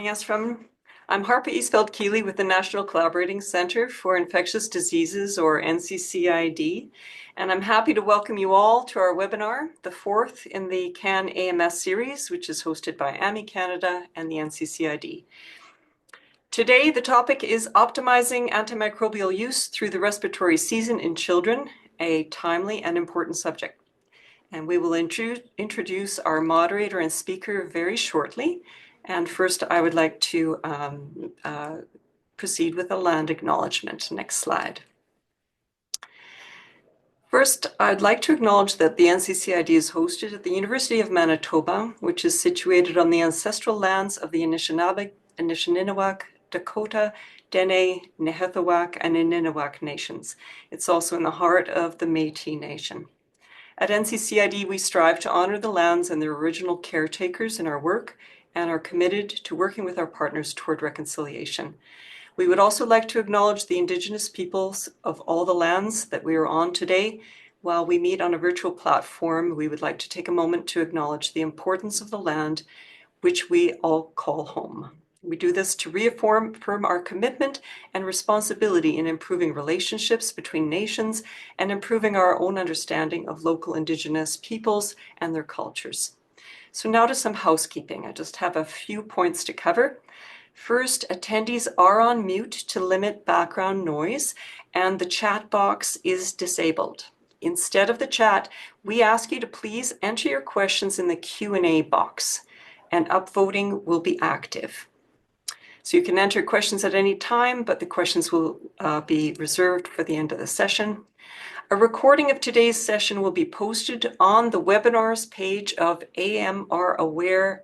joining us from. I'm Harpa Eastfeld-Keeley with the National Collaborating Center for Infectious Diseases, or NCCID, and I'm happy to welcome you all to our webinar, the fourth in the CAN AMS series, which is hosted by AMI Canada and the NCCID. Today, the topic is optimizing antimicrobial use through the respiratory season in children, a timely and important subject. And we will introduce our moderator and speaker very shortly. And first, I would like to proceed with a land acknowledgement. Next slide. First, I'd like to acknowledge that the NCCID is hosted at the University of Manitoba, which is situated on the ancestral lands of the Anishinaabe, Dakota, Dene, Nehethawak, and Ininawak nations. It's also in the heart of the Métis Nation. At NCCID, we strive to honor the lands and their original caretakers in our work and are committed to working with our partners toward reconciliation. We would also like to acknowledge the Indigenous peoples of all the lands that we are on today. While we meet on a virtual platform, we would like to take a moment to acknowledge the importance of the land, which we all call home. We do this to reaffirm our commitment and responsibility in improving relationships between nations and improving our own understanding of local Indigenous peoples and their cultures. So now to some housekeeping. I just have a few points to cover. First, attendees are on mute to limit background noise, and the chat box is disabled. Instead of the chat, we ask you to please enter your questions in the Q&A box, and upvoting will be active. So you can enter questions at any time, but the questions will be reserved for the end of the session. A recording of today's session will be posted on the webinars page of amraware.ca.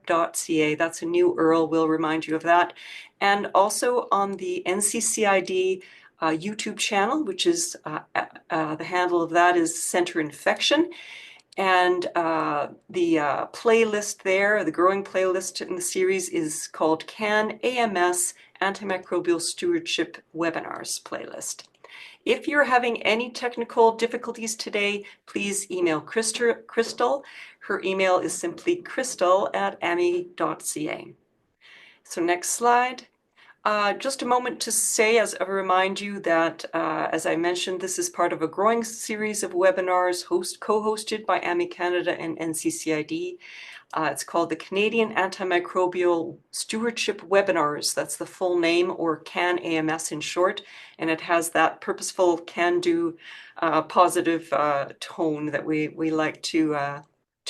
That's a new URL, we'll remind you of that. And also on the NCCID YouTube channel, which is, the handle of that is Center Infection. And the playlist there, the growing playlist in the series, is called CAN AMS Antimicrobial Stewardship Webinars playlist. If you're having any technical difficulties today, please email Crystal. Her email is simply crystal@ami.ca. So next slide. Just a moment to say, as I remind you that, as I mentioned, this is part of a growing series of webinars co-hosted by AMI Canada and NCCID. It's called the Canadian Antimicrobial Stewardship Webinars. That's the full name, or CAN AMS in short, and it has that purposeful can-do positive tone that we like to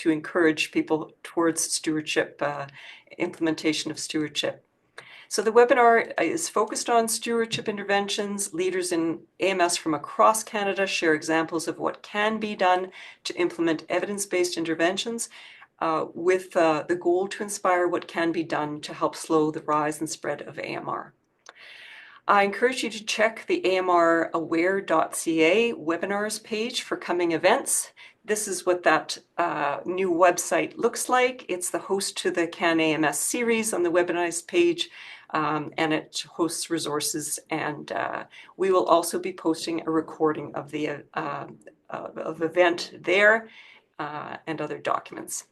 encourage people towards stewardship, implementation of stewardship. So the webinar is focused on stewardship interventions. Leaders in AMS from across Canada share examples of what can be done to implement evidence-based interventions with the goal to inspire what can be done to help slow the rise and spread of AMR. I encourage you to check the amraware.ca webinars page for coming events. This is what that new website looks like. It's the host to the CAN AMS series on the webinars page. And it hosts resources, and we will also be posting a recording of the event there and other documents.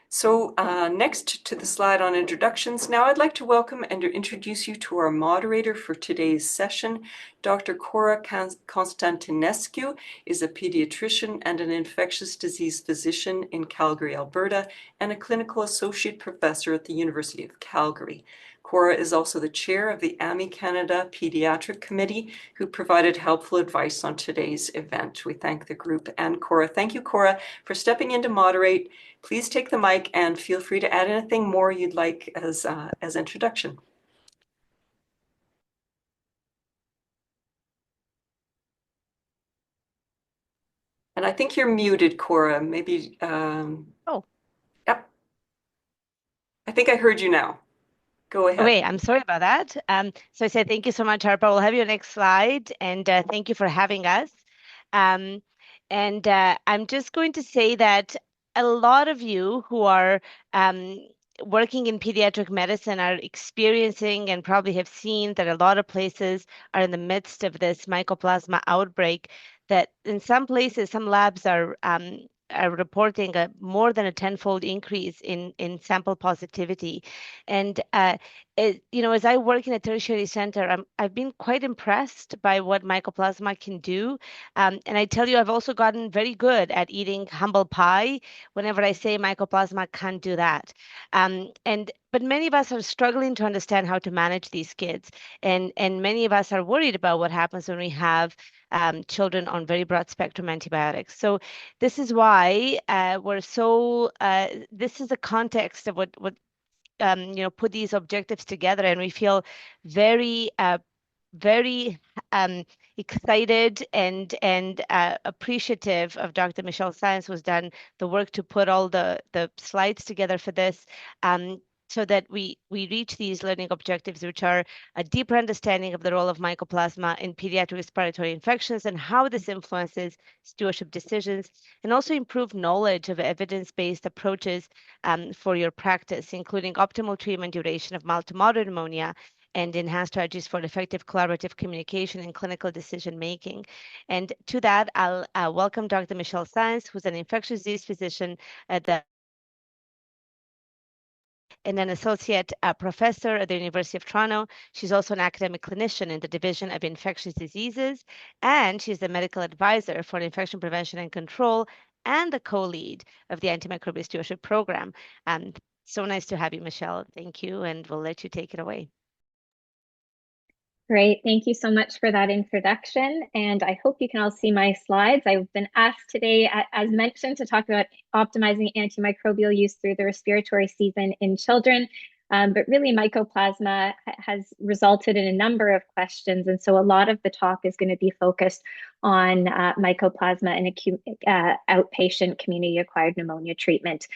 So next to the slide on introductions, now I'd like to welcome and introduce you to our moderator for today's session. Dr. Cora Constantinescu is a pediatrician and an infectious disease physician in Calgary, Alberta, and a clinical associate professor at the University of Calgary. Cora is also the chair of the AMI Canada Paediatric Committee, who provided helpful advice on today's event. We thank the group and Cora. Thank you, Cora, for stepping in to moderate. Please take the mic and feel free to add anything more you'd like as introduction. And I think you're muted, Cora. Maybe. Oh. Yep. I think I heard you now. Go ahead. Okay, I'm sorry about that. So I said, thank you so much, Harpa. We'll have your next slide, and thank you for having us. I'm just going to say that a lot of you who are working in pediatric medicine are experiencing and probably have seen that a lot of places are in the midst of this Mycoplasma outbreak, that in some places, some labs are reporting more than a tenfold increase in sample positivity. And as I work in a tertiary center, I've been quite impressed by what Mycoplasma can do. And I tell you, I've also gotten very good at eating humble pie whenever I say Mycoplasma can't do that. But many of us are struggling to understand how to manage these kids, and many of us are worried about what happens when we have children on very broad spectrum antibiotics. So this is why this is the context of what put these objectives together, and we feel very, very excited and appreciative of Dr. Michelle Science, who's done the work to put all the slides together for this. So that we reach these learning objectives, which are a deeper understanding of the role of Mycoplasma in pediatric respiratory infections and how this influences stewardship decisions, and also improve knowledge of evidence-based approaches for your practice, including optimal treatment duration of mild to moderate pneumonia and enhanced strategies for effective collaborative communication and clinical decision making. And to that, I'll welcome Dr. Michelle Science, who's an infectious disease physician at the and an associate professor at the University of Toronto. She's also an academic clinician in the Division of Infectious Diseases, and she's the medical advisor for infection prevention and control and the co-lead of the Antimicrobial Stewardship Program. So nice to have you, Michelle. Thank you, and we'll let you take it away. Great. Thank you so much for that introduction. And I hope you can all see my slides. I've been asked today, as mentioned, to talk about optimizing antimicrobial use through the respiratory season in children. But really, Mycoplasma has resulted in a number of questions. And so a lot of the talk is going to be focused on Mycoplasma and acute outpatient community-acquired pneumonia treatment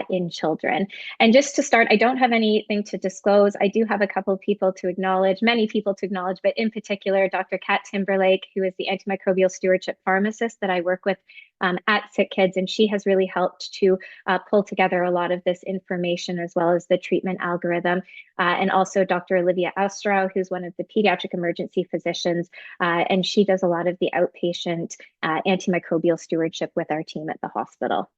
in children. And just to start, I don't have anything to disclose. I do have a couple of people to acknowledge, many people to acknowledge, but in particular, Dr. Kat Timberlake, who is the antimicrobial stewardship pharmacist that I work with at Sick Kids, and she has really helped to pull together a lot of this information as well as the treatment algorithm. And also Dr. Olivia Austrow, who's one of the pediatric emergency physicians, and she does a lot of the outpatient antimicrobial stewardship with our team at the hospital.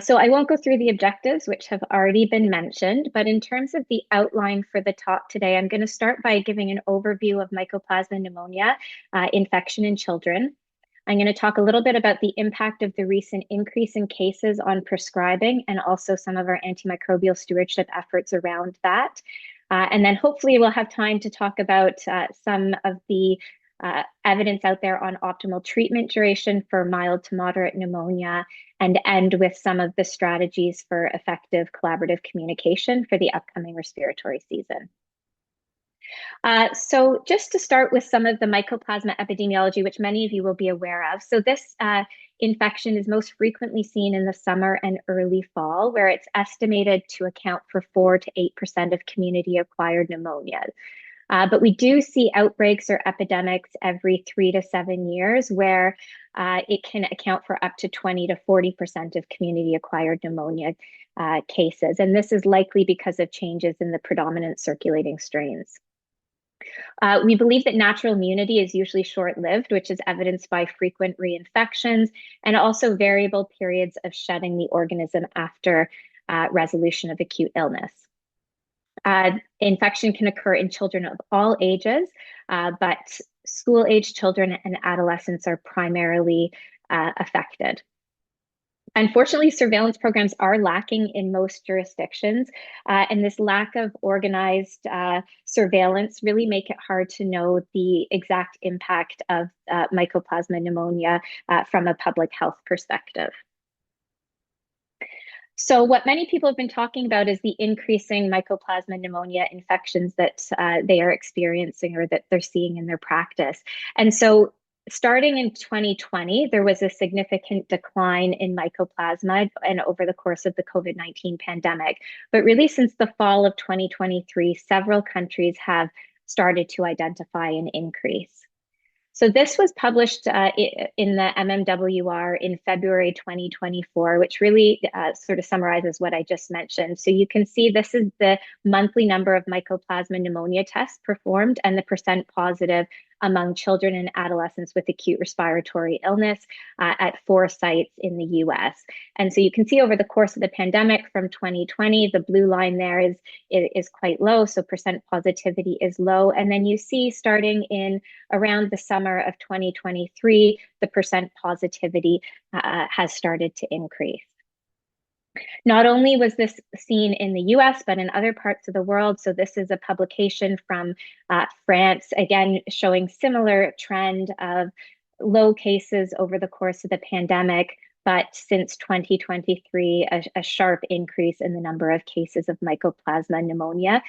So I won't go through the objectives, which have already been mentioned, but in terms of the outline for the talk today, I'm going to start by giving an overview of Mycoplasma pneumonia infection in children. I'm going to talk a little bit about the impact of the recent increase in cases on prescribing and also some of our antimicrobial stewardship efforts around that. And then hopefully we'll have time to talk about some of the evidence out there on optimal treatment duration for mild to moderate pneumonia, and end with some of the strategies for effective collaborative communication for the upcoming respiratory season. So just to start with some of the Mycoplasma epidemiology, which many of you will be aware of. So this infection is most frequently seen in the summer and early fall, where it's estimated to account for 4 to 8% of community-acquired pneumonia. But we do see outbreaks or epidemics every 3 to 7 years where it can account for up to 20 to 40% of community-acquired pneumonia cases. And this is likely because of changes in the predominant circulating strains. We believe that natural immunity is usually short-lived, which is evidenced by frequent reinfections and also variable periods of shedding the organism after resolution of acute illness. Infection can occur in children of all ages, but school-age children and adolescents are primarily affected. Unfortunately, surveillance programs are lacking in most jurisdictions, and this lack of organized surveillance really make it hard to know the exact impact of Mycoplasma pneumonia from a public health perspective. So what many people have been talking about is the increasing Mycoplasma pneumonia infections that they are experiencing or that they're seeing in their practice. And so starting in 2020, there was a significant decline in Mycoplasma and over the course of the COVID-19 pandemic. But really since the fall of 2023, several countries have started to identify an increase. So this was published in the MMWR in February 2024, which really sort of summarizes what I just mentioned. So you can see this is the monthly number of Mycoplasma pneumonia tests performed and the percent positive among children and adolescents with acute respiratory illness at 4 sites in the US. And so you can see over the course of the pandemic from 2020, the blue line there is quite low, so percent positivity is low. And then you see starting in around the summer of 2023, the percent positivity has started to increase. Not only was this seen in the US, but in other parts of the world. So this is a publication from France, again, showing similar trend of low cases over the course of the pandemic, but since 2023, a sharp increase in the number of cases of Mycoplasma pneumonia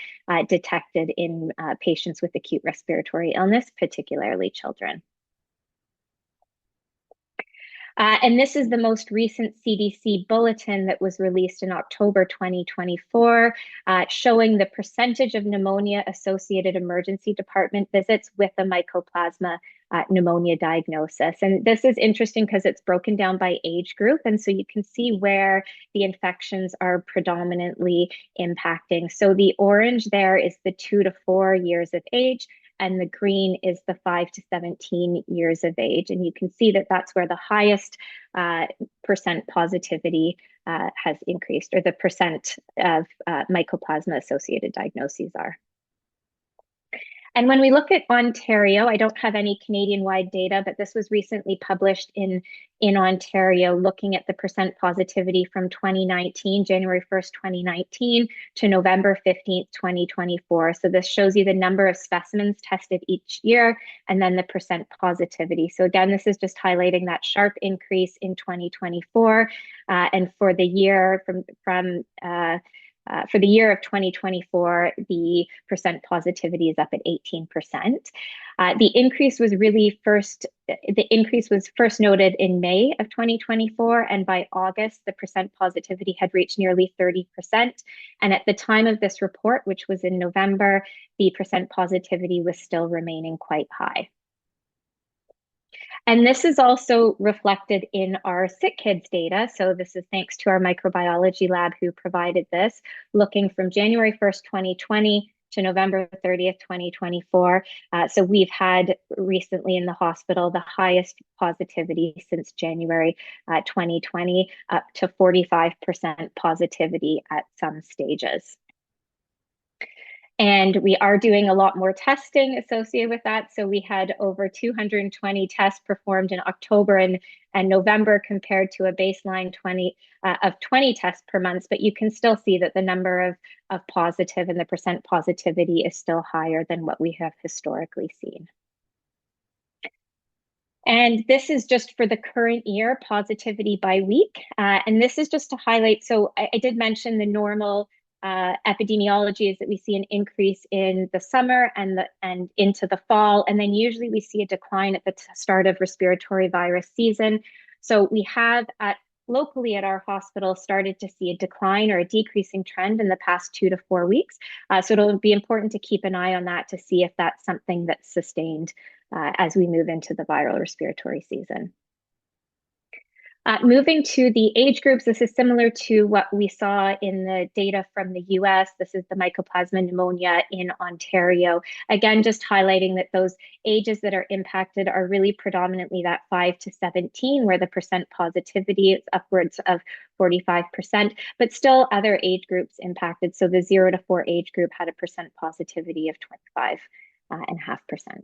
detected in patients with acute respiratory illness, particularly children. And this is the most recent CDC bulletin that was released in October 2024, showing the percentage of pneumonia-associated emergency department visits with a Mycoplasma pneumonia diagnosis. And this is interesting because it's broken down by age group. And so you can see where the infections are predominantly impacting. So the orange there is the 2 to 4 years of age, and the green is the 5 to 17 years of age. And you can see that that's where the highest percent positivity has increased, or the percent of Mycoplasma associated diagnoses are. And when we look at Ontario, I don't have any Canadian-wide data, but this was recently published in Ontario, looking at the percent positivity from 2019, January 1st, 2019 to November 15th, 2024. So this shows you the number of specimens tested each year and then the percent positivity. So again, this is just highlighting that sharp increase in 2024. And for the year for the year of 2024, the percent positivity is up at 18%. The increase was first noted in May of 2024, and by August, the percent positivity had reached nearly 30%. And at the time of this report, which was in November, the percent positivity was still remaining quite high. And this is also reflected in our sick kids data. So this is thanks to our microbiology lab who provided this, looking from January 1st, 2020 to November 30th, 2024. So we've had recently in the hospital the highest positivity since January 2020, up to 45% positivity at some stages. And we are doing a lot more testing associated with that. So we had over 220 tests performed in October and November compared to a baseline 20 tests per month. But you can still see that the number of positive and the percent positivity is still higher than what we have historically seen. And this is just for the current year, positivity by week. And this is just to highlight, so I did mention the normal epidemiology is that we see an increase in the summer and into the fall, and then usually we see a decline at the start of respiratory virus season. So we have locally at our hospital started to see a decline or a decreasing trend in the past 2 to 4 weeks. So it'll be important to keep an eye on that to see if that's something that's sustained as we move into the viral respiratory season. Moving to the age groups, this is similar to what we saw in the data from the US. This is the Mycoplasma pneumonia in Ontario. Again, just highlighting that those ages that are impacted are really predominantly that 5 to 17, where the percent positivity is upwards of 45%, but still other age groups impacted. So the 0 to 4 age group had a percent positivity of 25.5%.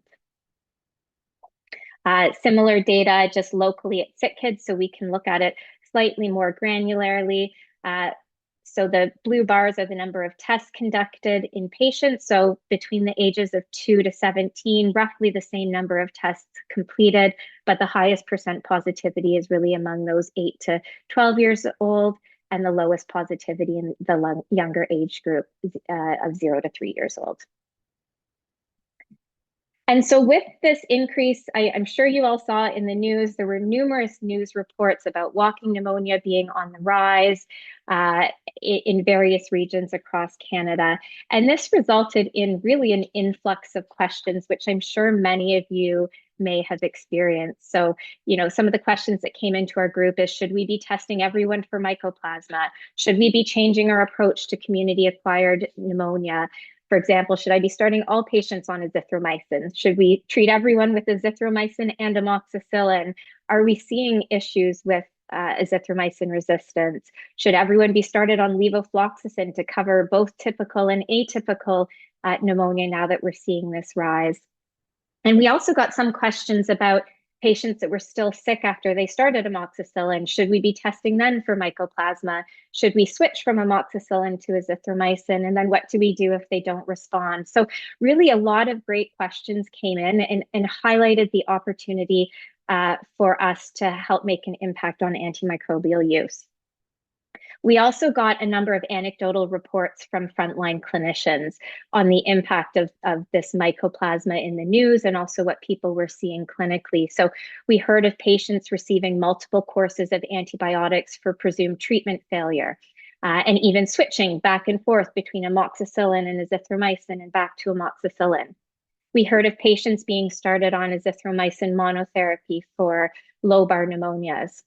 Similar data just locally at sick kids, so we can look at it slightly more granularly. So the blue bars are the number of tests conducted in patients. So between the ages of 2 to 17, roughly the same number of tests completed, but the highest percent positivity is really among those 8 to 12 years old, and the lowest positivity in the younger age group of 0 to 3 years old. And so with this increase, I'm sure you all saw in the news, there were numerous news reports about walking pneumonia being on the rise in various regions across Canada. And this resulted in really an influx of questions, which I'm sure many of you may have experienced. So, some of the questions that came into our group is, should we be testing everyone for Mycoplasma? Should we be changing our approach to community-acquired pneumonia? For example, should I be starting all patients on azithromycin? Should we treat everyone with azithromycin and amoxicillin? Are we seeing issues with azithromycin resistance? Should everyone be started on levofloxacin to cover both typical and atypical pneumonia now that we're seeing this rise? And we also got some questions about patients that were still sick after they started amoxicillin. Should we be testing then for mycoplasma? Should we switch from amoxicillin to azithromycin? And then what do we do if they don't respond? So really a lot of great questions came in and highlighted the opportunity for us to help make an impact on antimicrobial use. We also got a number of anecdotal reports from frontline clinicians on the impact of this mycoplasma in the news and also what people were seeing clinically. So we heard of patients receiving multiple courses of antibiotics for presumed treatment failure, and even switching back and forth between amoxicillin and azithromycin and back to amoxicillin. We heard of patients being started on azithromycin monotherapy for lobar pneumonias.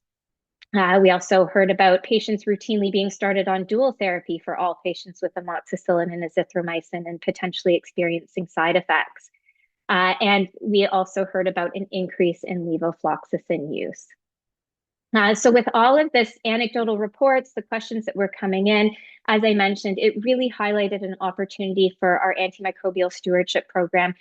We also heard about patients routinely being started on dual therapy for all patients with amoxicillin and azithromycin and potentially experiencing side effects. And we also heard about an increase in levofloxacin use. So with all of this anecdotal reports, the questions that were coming in, as I mentioned, it really highlighted an opportunity for our antimicrobial stewardship program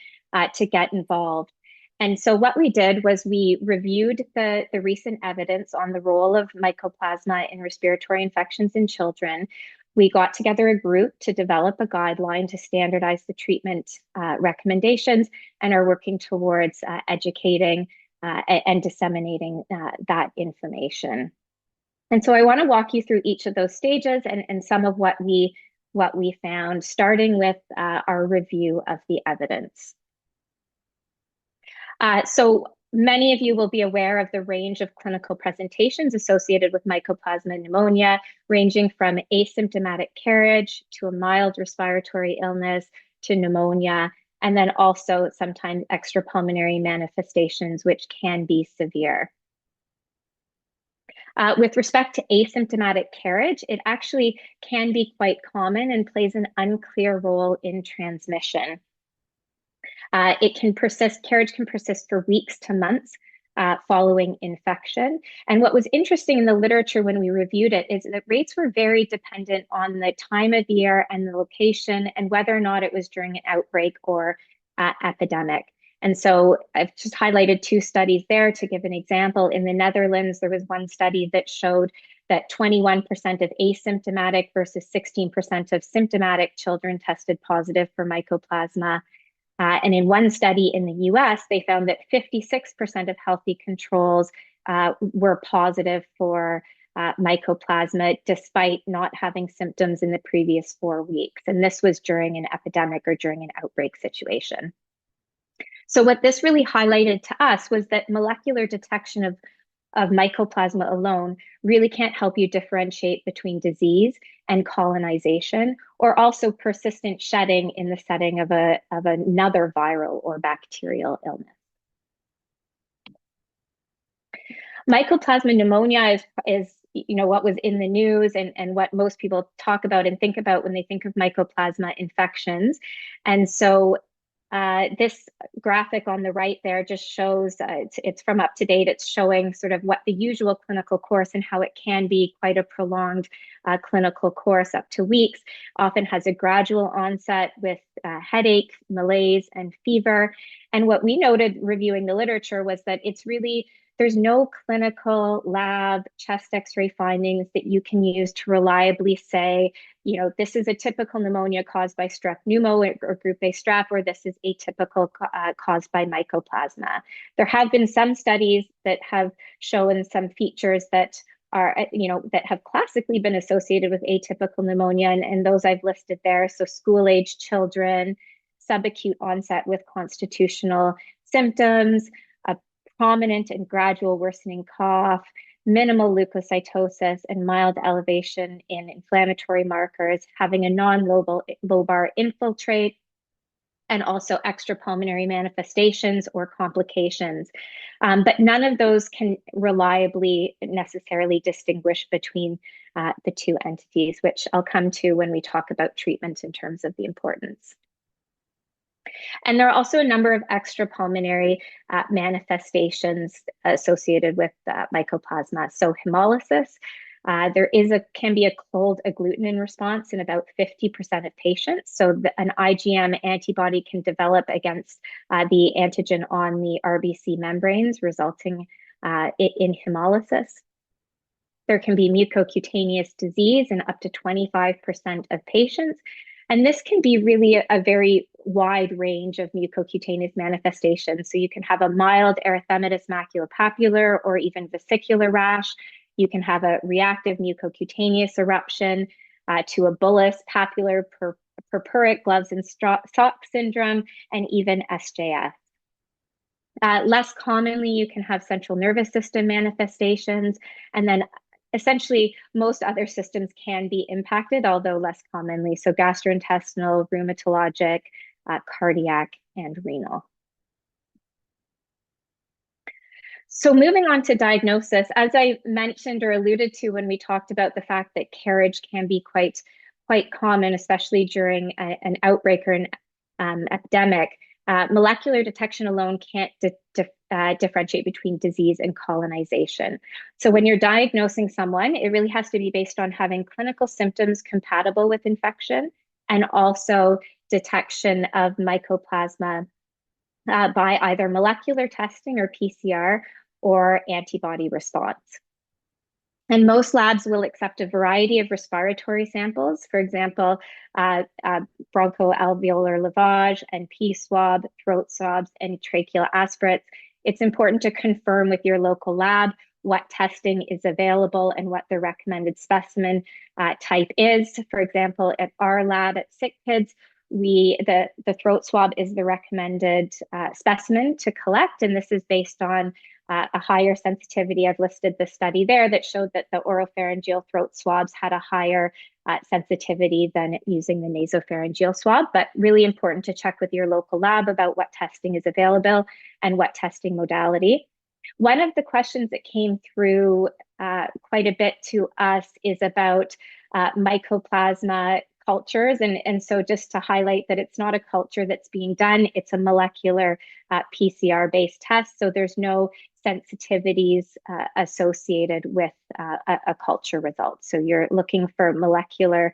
to get involved. And so what we did was we reviewed the recent evidence on the role of mycoplasma in respiratory infections in children. We got together a group to develop a guideline to standardize the treatment recommendations and are working towards educating and disseminating that information. And so I want to walk you through each of those stages and some of what we found, starting with our review of the evidence. So many of you will be aware of the range of clinical presentations associated with mycoplasma pneumonia, ranging from asymptomatic carriage to a mild respiratory illness to pneumonia, and then also sometimes extrapulmonary manifestations, which can be severe. With respect to asymptomatic carriage, it actually can be quite common and plays an unclear role in transmission. It can persist, carriage can persist for weeks to months following infection. And what was interesting in the literature when we reviewed it is that rates were very dependent on the time of year and the location and whether or not it was during an outbreak or epidemic. And so I've just highlighted two studies there to give an example. In the Netherlands, there was one study that showed that 21% of asymptomatic versus 16% of symptomatic children tested positive for mycoplasma. And in one study in the US, they found that 56% of healthy controls were positive for mycoplasma despite not having symptoms in the previous 4 weeks. And this was during an epidemic or during an outbreak situation. So what this really highlighted to us was that molecular detection of mycoplasma alone really can't help you differentiate between disease and colonization, or also persistent shedding in the setting of another viral or bacterial illness. Mycoplasma pneumonia is what was in the news and what most people talk about and think about when they think of mycoplasma infections. And so this graphic on the right there just shows, it's from Up to Date, it's showing sort of what the usual clinical course and how it can be quite a prolonged clinical course up to weeks, often has a gradual onset with headache, malaise, and fever. And what we noted reviewing the literature was that there's no clinical lab chest x-ray findings that you can use to reliably say, this is a typical pneumonia caused by strep pneumo or group A strep, or this is atypical caused by mycoplasma. There have been some studies that have shown some features that are, that have classically been associated with atypical pneumonia, and those I've listed there. So school-age children, subacute onset with constitutional symptoms, a prominent and gradual worsening cough, minimal leukocytosis, and mild elevation in inflammatory markers, having a non-lobar infiltrate, and also extrapulmonary manifestations or complications. But none of those can reliably necessarily distinguish between the two entities, which I'll come to when we talk about treatment in terms of the importance. And there are also a number of extrapulmonary manifestations associated with Mycoplasma. So hemolysis, can be a cold agglutinin response in about 50% of patients. So an IgM antibody can develop against the antigen on the RBC membranes, resulting in hemolysis. There can be mucocutaneous disease in up to 25% of patients. And this can be really a very wide range of mucocutaneous manifestations. So you can have a mild erythematous maculopapular or even vesicular rash. You can have a reactive mucocutaneous eruption to a bullous, papular, purpuric gloves and sock syndrome, and even SJS. Less commonly, you can have central nervous system manifestations, and then essentially most other systems can be impacted, although less commonly. So gastrointestinal, rheumatologic, cardiac, and renal. So moving on to diagnosis, as I mentioned or alluded to when we talked about the fact that carriage can be quite common, especially during an outbreak or an epidemic, molecular detection alone can't differentiate between disease and colonization. So when you're diagnosing someone, it really has to be based on having clinical symptoms compatible with infection and also detection of Mycoplasma by either molecular testing or PCR or antibody response. And most labs will accept a variety of respiratory samples, for example, bronchoalveolar lavage, NP swab, throat swabs, and tracheal aspirates. It's important to confirm with your local lab what testing is available and what the recommended specimen type is. For example, at our lab at Sick Kids, the throat swab is the recommended specimen to collect, and this is based on a higher sensitivity. I've listed the study there that showed that the oropharyngeal throat swabs had a higher sensitivity than using the nasopharyngeal swab, but really important to check with your local lab about what testing is available and what testing modality. One of the questions that came through quite a bit to us is about Mycoplasma cultures. And so just to highlight that it's not a culture that's being done, it's a molecular PCR-based test. So there's no sensitivities associated with a culture result. So you're looking for molecular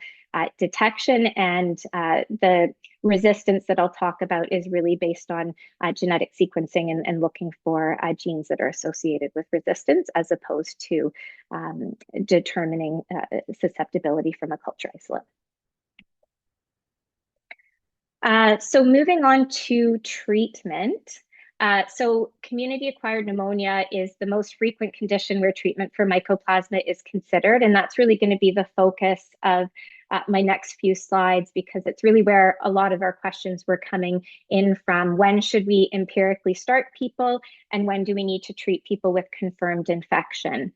detection, and the resistance that I'll talk about is really based on genetic sequencing and looking for genes that are associated with resistance as opposed to determining susceptibility from a culture isolate. So moving on to treatment. So community-acquired pneumonia is the most frequent condition where treatment for Mycoplasma is considered, and that's really going to be the focus of my next few slides, because it's really where a lot of our questions were coming in from. When should we empirically start people, and when do we need to treat people with confirmed infection?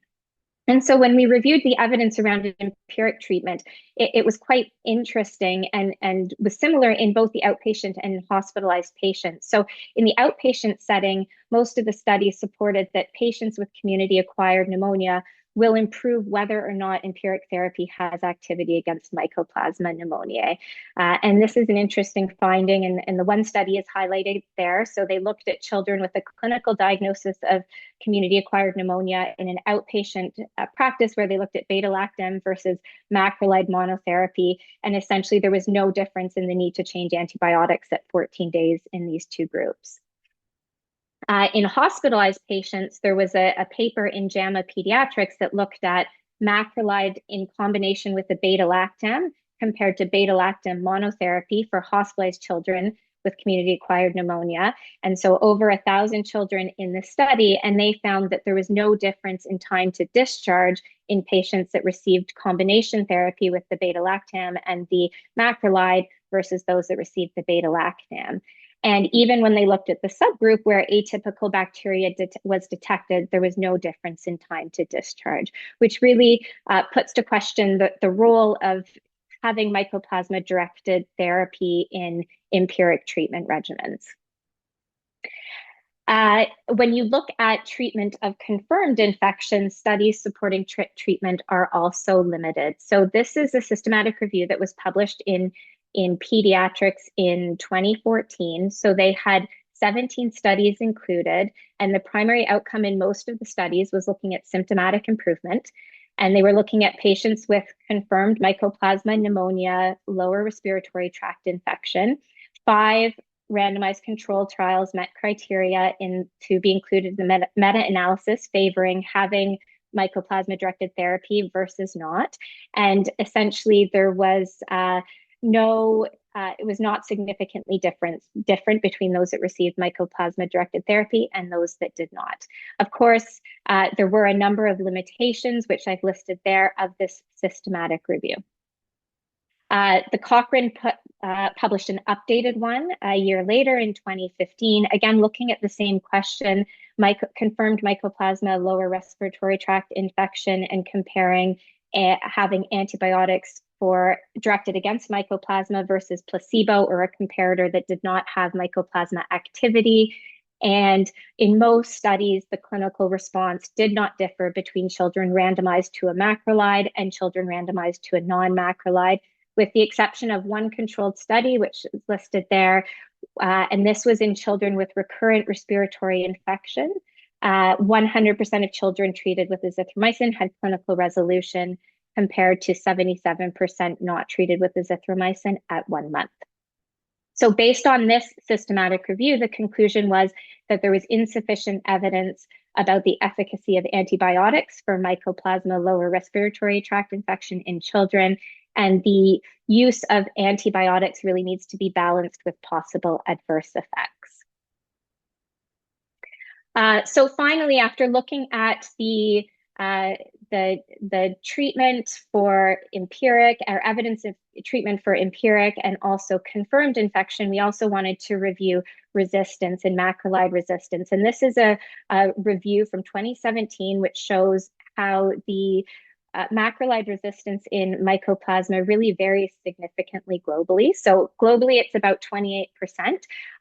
And so when we reviewed the evidence around empiric treatment, it was quite interesting and was similar in both the outpatient and hospitalized patients. So in the outpatient setting, most of the studies supported that patients with community-acquired pneumonia will improve whether or not empiric therapy has activity against Mycoplasma pneumoniae. And this is an interesting finding, and the one study is highlighted there. So they looked at children with a clinical diagnosis of community-acquired pneumonia in an outpatient practice where they looked at beta-lactam versus macrolide monotherapy, and essentially there was no difference in the need to change antibiotics at 14 days in these two groups. In hospitalized patients, there was a paper in JAMA Paediatrics that looked at macrolide in combination with the beta-lactam compared to beta-lactam monotherapy for hospitalized children with community-acquired pneumonia. And so over 1,000 children in the study, and they found that there was no difference in time to discharge in patients that received combination therapy with the beta-lactam and the macrolide versus those that received the beta-lactam. And even when they looked at the subgroup where atypical bacteria was detected, there was no difference in time to discharge, which really puts to question the role of having Mycoplasma-directed therapy in empiric treatment regimens. When you look at treatment of confirmed infections, studies supporting treatment are also limited. So this is a systematic review that was published in in pediatrics in 2014. So they had 17 studies included, and the primary outcome in most of the studies was looking at symptomatic improvement. And they were looking at patients with confirmed Mycoplasma pneumonia, lower respiratory tract infection. 5 randomized control trials met criteria to be included in the meta-analysis favoring having Mycoplasma-directed therapy versus not. And essentially, there was it was not significantly different between those that received Mycoplasma-directed therapy and those that did not. Of course, there were a number of limitations, which I've listed there, of this systematic review. The Cochrane published an updated one a year later in 2015, again looking at the same question, confirmed Mycoplasma, lower respiratory tract infection, and comparing having antibiotics directed against Mycoplasma versus placebo or a comparator that did not have Mycoplasma activity. And in most studies, the clinical response did not differ between children randomized to a macrolide and children randomized to a non-macrolide, with the exception of one controlled study, which is listed there. And this was in children with recurrent respiratory infection. 100% of children treated with azithromycin had clinical resolution, compared to 77% not treated with azithromycin at 1 month. So based on this systematic review, the conclusion was that there was insufficient evidence about the efficacy of antibiotics for Mycoplasma lower respiratory tract infection in children, and the use of antibiotics really needs to be balanced with possible adverse effects. So finally, after looking at the treatment for empiric, or evidence of treatment for empiric and also confirmed infection, we also wanted to review resistance and macrolide resistance. And this is a review from 2017, which shows how the macrolide resistance in Mycoplasma really varies significantly globally. So globally, it's about 28%,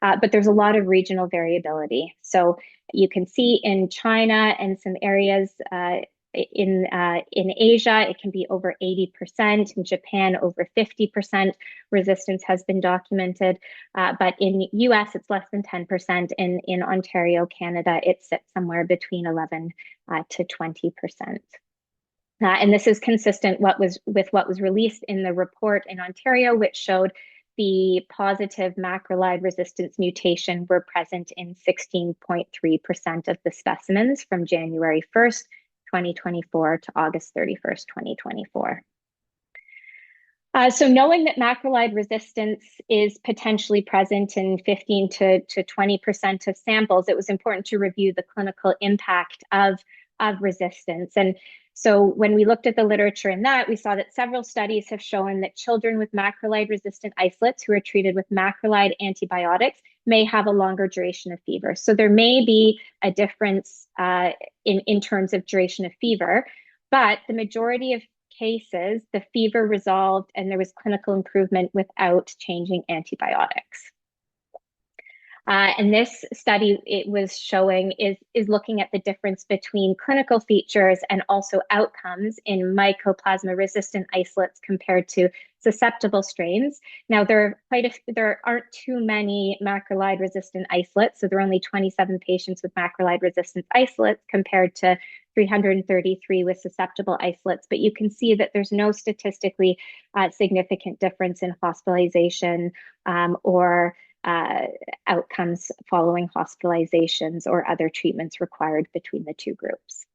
but there's a lot of regional variability. So you can see in China and some areas in Asia, it can be over 80%. In Japan, over 50% resistance has been documented. But in US, it's less than 10%. And in Ontario, Canada, it sits somewhere between 11 to 20%. And this is consistent with what was released in the report in Ontario, which showed the positive macrolide resistance mutation were present in 16.3% of the specimens from January 1st, 2024 to August 31st, 2024. So knowing that macrolide resistance is potentially present in 15 to 20% of samples, it was important to review the clinical impact of resistance. And so when we looked at the literature in that, we saw that several studies have shown that children with macrolide resistant isolates who are treated with macrolide antibiotics may have a longer duration of fever. So there may be a difference in terms of duration of fever, but the majority of cases, the fever resolved and there was clinical improvement without changing antibiotics. And this study, it was showing, is looking at the difference between clinical features and also outcomes in Mycoplasma resistant isolates compared to susceptible strains. Now, there aren't too many macrolide resistant isolates, so there are only 27 patients with macrolide resistant isolates compared to 333 with susceptible isolates, but you can see that there's no statistically significant difference in hospitalization or outcomes following hospitalizations or other treatments required between the two groups.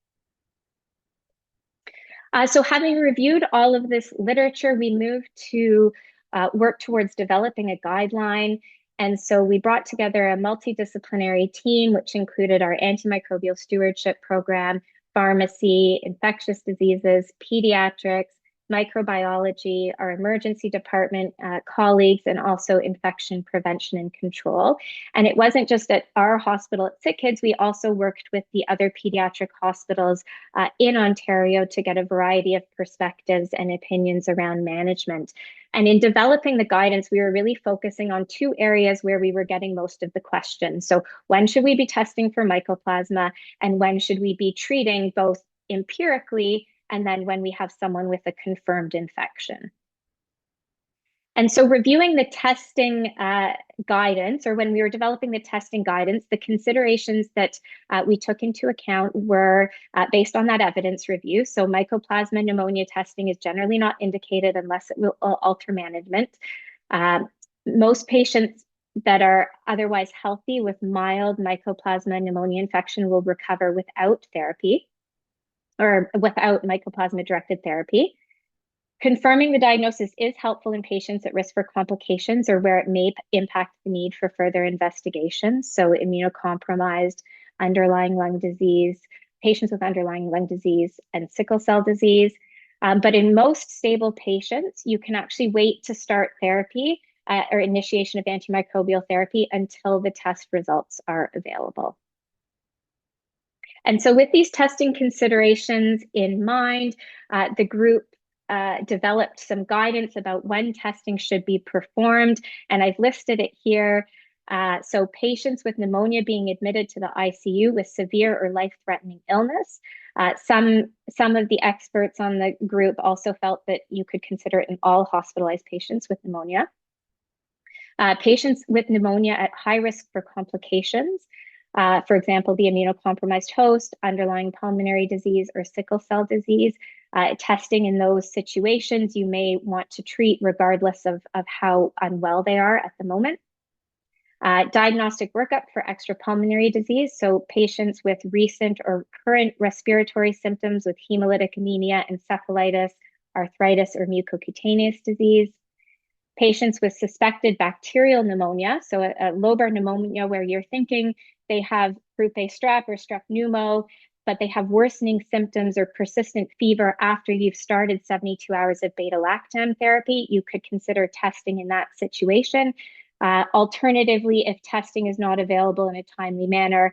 So having reviewed all of this literature, we moved to work towards developing a guideline. And so we brought together a multidisciplinary team, which included our antimicrobial stewardship program, pharmacy, infectious diseases, pediatrics, microbiology, our emergency department colleagues, and also infection prevention and control. And it wasn't just at our hospital at Sick Kids, we also worked with the other pediatric hospitals in Ontario to get a variety of perspectives and opinions around management. And in developing the guidance, we were really focusing on two areas where we were getting most of the questions. So when should we be testing for Mycoplasma, and when should we be treating both empirically and then when we have someone with a confirmed infection? And so reviewing the testing guidance, or when we were developing the testing guidance, the considerations that we took into account were based on that evidence review. So Mycoplasma pneumonia testing is generally not indicated unless it will alter management. Most patients that are otherwise healthy with mild Mycoplasma pneumonia infection will recover without therapy or without Mycoplasma-directed therapy. Confirming the diagnosis is helpful in patients at risk for complications or where it may impact the need for further investigation. So immunocompromised, underlying lung disease, patients with underlying lung disease and sickle cell disease. But in most stable patients, you can actually wait to start therapy or initiation of antimicrobial therapy until the test results are available. And so with these testing considerations in mind, the group developed some guidance about when testing should be performed, and I've listed it here. So patients with pneumonia being admitted to the ICU with severe or life-threatening illness. Some of the experts on the group also felt that you could consider it in all hospitalized patients with pneumonia. Patients with pneumonia at high risk for complications, for example, the immunocompromised host, underlying pulmonary disease, or sickle cell disease. Testing in those situations you may want to treat regardless of how unwell they are at the moment. Diagnostic workup for extrapulmonary disease, so patients with recent or current respiratory symptoms with hemolytic anemia, encephalitis, arthritis, or mucocutaneous disease. Patients with suspected bacterial pneumonia, so a lobar pneumonia where you're thinking they have group A strep or strep pneumo, but they have worsening symptoms or persistent fever after you've started 72 hours of beta-lactam therapy, you could consider testing in that situation. Alternatively, if testing is not available in a timely manner,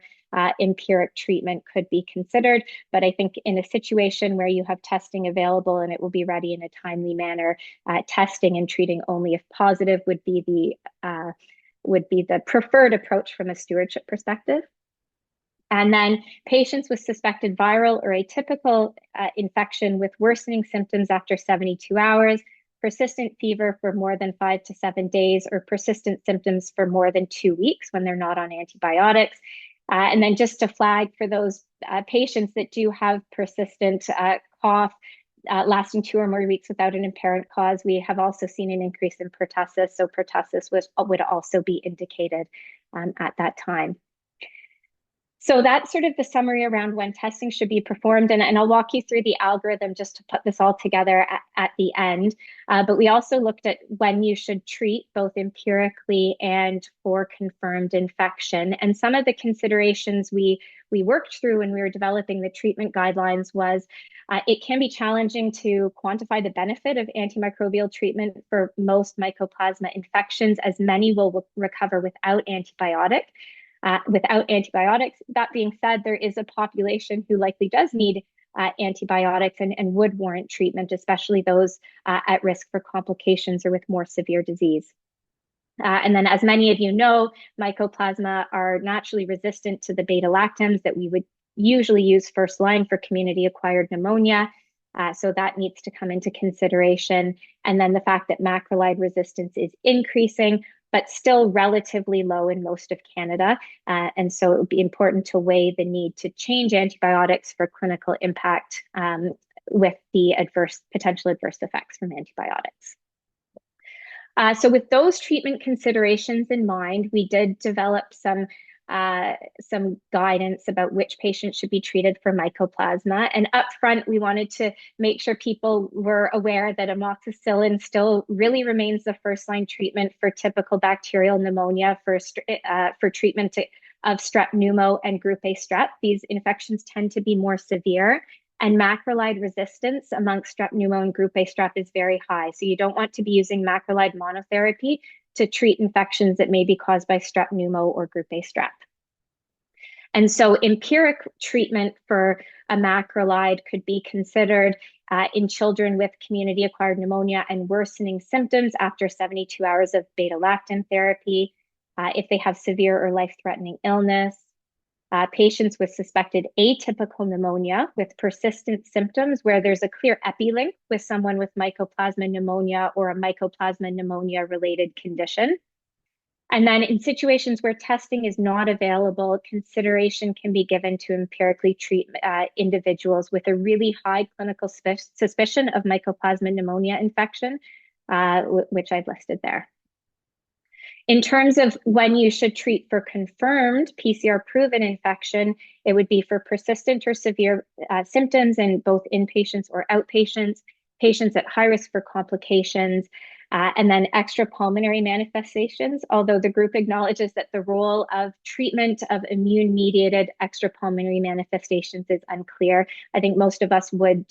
empiric treatment could be considered. But I think in a situation where you have testing available and it will be ready in a timely manner, testing and treating only if positive would be the preferred approach from a stewardship perspective. And then patients with suspected viral or atypical infection with worsening symptoms after 72 hours, persistent fever for more than 5 to 7 days, or persistent symptoms for more than 2 weeks when they're not on antibiotics. And then just to flag for those patients that do have persistent cough lasting 2 or more weeks without an apparent cause, we have also seen an increase in pertussis. So pertussis would also be indicated at that time. So that's sort of the summary around when testing should be performed. And I'll walk you through the algorithm just to put this all together at the end. But we also looked at when you should treat, both empirically and for confirmed infection. And some of the considerations we worked through when we were developing the treatment guidelines was it can be challenging to quantify the benefit of antimicrobial treatment for most Mycoplasma infections, as many will recover without antibiotics. That being said, there is a population who likely does need antibiotics and would warrant treatment, especially those at risk for complications or with more severe disease. And then, as many of you know, Mycoplasma are naturally resistant to the beta-lactams that we would usually use first line for community-acquired pneumonia. So that needs to come into consideration. And then the fact that macrolide resistance is increasing, but still relatively low in most of Canada. And so it would be important to weigh the need to change antibiotics for clinical impact with the potential adverse effects from antibiotics. So with those treatment considerations in mind, we did develop some guidance about which patients should be treated for Mycoplasma. And up front, we wanted to make sure people were aware that amoxicillin still really remains the first-line treatment for typical bacterial pneumonia for treatment of strep pneumo and group A strep. These infections tend to be more severe, and macrolide resistance amongst strep pneumo and group A strep is very high. So you don't want to be using macrolide monotherapy to treat infections that may be caused by strep pneumo or group A strep. And so empiric treatment for a macrolide could be considered in children with community-acquired pneumonia and worsening symptoms after 72 hours of beta-lactam therapy, if they have severe or life-threatening illness, patients with suspected atypical pneumonia with persistent symptoms where there's a clear epilink with someone with Mycoplasma pneumonia or a Mycoplasma pneumonia related condition. And then in situations where testing is not available, consideration can be given to empirically treat individuals with a really high clinical suspicion of Mycoplasma pneumonia infection, which I've listed there. In terms of when you should treat for confirmed PCR-proven infection, it would be for persistent or severe symptoms in both inpatients or outpatients, patients at high risk for complications, and then extrapulmonary manifestations, although the group acknowledges that the role of treatment of immune-mediated extrapulmonary manifestations is unclear. I think most of us would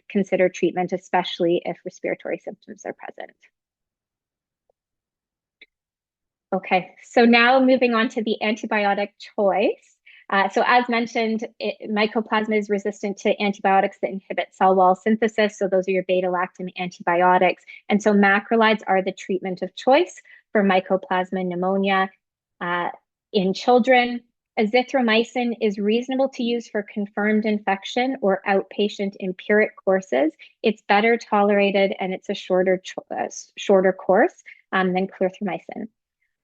consider treatment, especially if respiratory symptoms are present. Okay, so now moving on to the antibiotic choice. So as mentioned, Mycoplasma is resistant to antibiotics that inhibit cell wall synthesis. So those are your beta-lactam antibiotics. And so macrolides are the treatment of choice for Mycoplasma pneumonia in children. Azithromycin is reasonable to use for confirmed infection or outpatient empiric courses. It's better tolerated and it's a shorter course than clarithromycin.